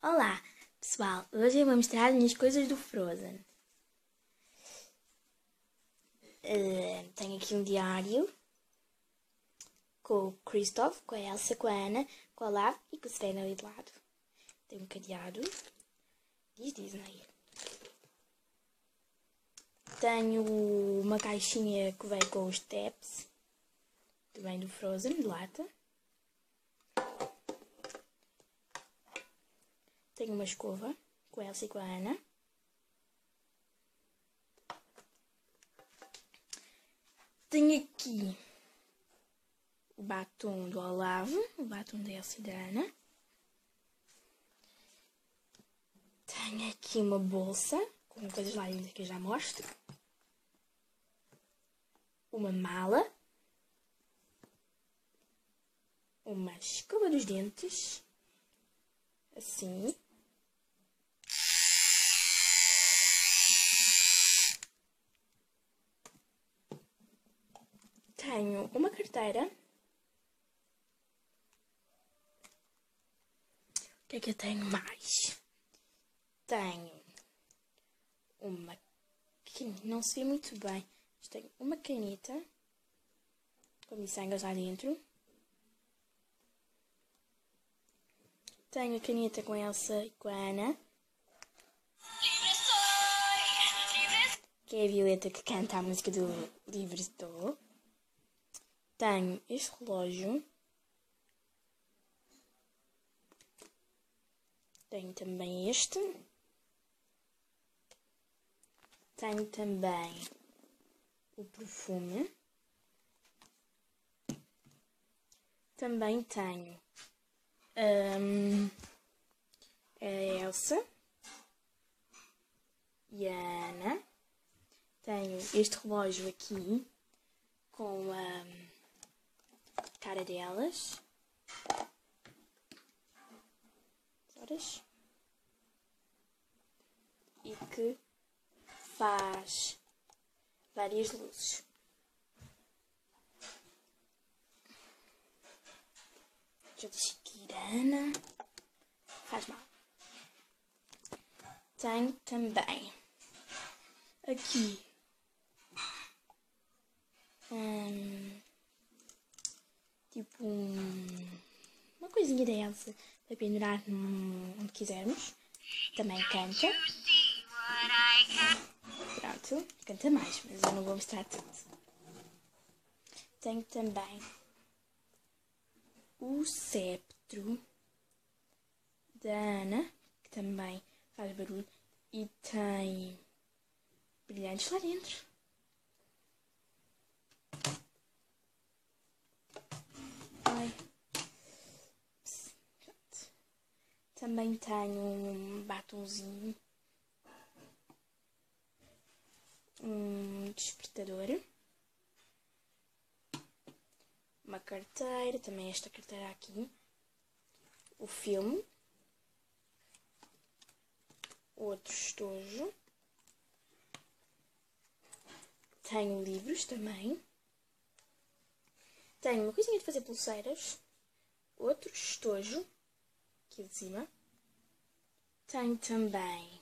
Olá, pessoal! Hoje eu vou mostrar as minhas coisas do Frozen. Tenho aqui um diário com o Kristoff, com a Elsa, com a Anna, com a Olaf e com a Sven ali de lado. Tenho um cadeado. Diz Disney. Tenho uma caixinha que vem com os taps, também do Frozen, de lata. Tenho uma escova com a Elsa e com a Anna. Tenho aqui o batom do Olaf, o batom da Elsa e da Anna. Tenho aqui uma bolsa com coisas lá dentro que eu já mostro. Uma mala. Uma escova dos dentes. Assim. Tenho uma carteira. O que é que eu tenho mais? Tenho uma... não se vê muito bem. Tenho uma caneta com miçangas lá dentro. Tenho a caneta com a Elsa e com a Anna, que é a Violeta que canta a música do Livre Estou. Tenho este relógio. Tenho também este. Tenho também o perfume. Também tenho a Elsa e a Anna. Tenho este relógio aqui com a cara delas. Horas. E que faz várias luzes. Já deixei aqui a Ana. Faz mal. Tenho também aqui tipo uma coisinha da Elsa para pendurar onde quisermos. Também canta. Pronto, canta mais, mas eu não vou mostrar tudo. Tenho também o cetro da Ana, que também faz barulho e tem brilhantes lá dentro. Ai. Também tenho um batonzinho, um despertador, uma carteira, também esta carteira aqui, o filme, outro estojo, tenho livros também, tenho uma coisinha de fazer pulseiras, outro estojo, aqui de cima. Tenho também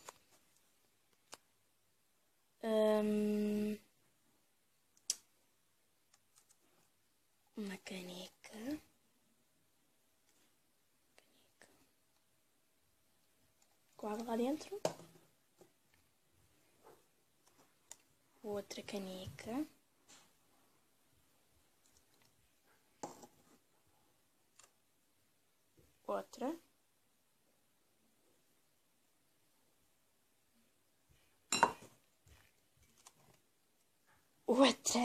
uma caneca. Com água lá dentro. Outra caneca. Outra. Outra.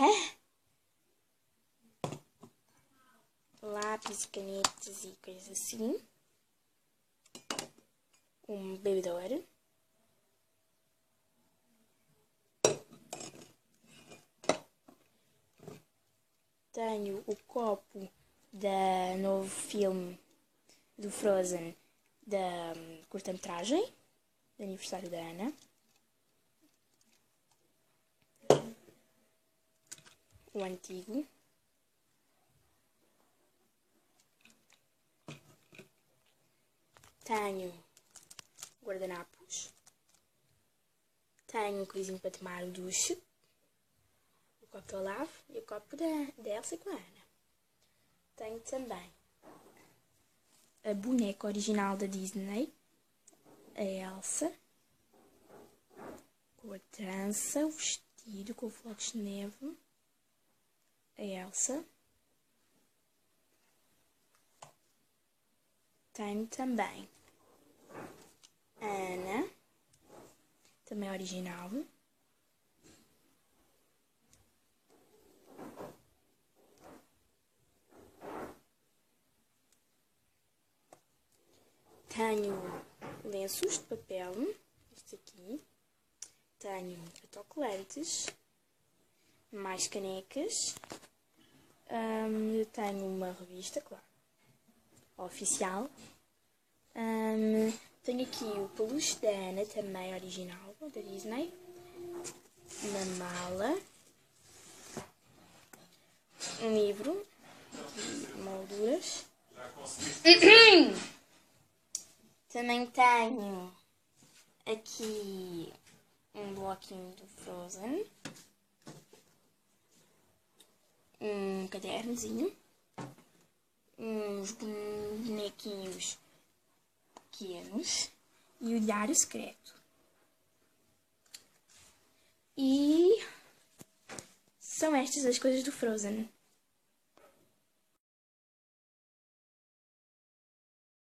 Lápis, canetas e coisas assim. Um bebedor. Tenho o copo da novo filme do Frozen, da curta-metragem, do aniversário da Ana. O antigo. Tenho guardanapos. Tenho um coisinho para tomar o duche. O copo que eu lavo e o copo da Elsa com a Ana. Tenho também a boneca original da Disney, a Elsa, com a trança, o vestido com flocos de neve, a Elsa. Tenho também a Ana, também original. Tenho lenços de papel, este aqui. Tenho autocolantes, mais canecas. Tenho uma revista, claro, oficial. Tenho aqui o peluche da Ana, também original, da Disney. Uma mala. Um livro, aqui, molduras. Também tenho aqui um bloquinho do Frozen, um cadernozinho, uns bonequinhos pequenos e o diário secreto. E são estas as coisas do Frozen.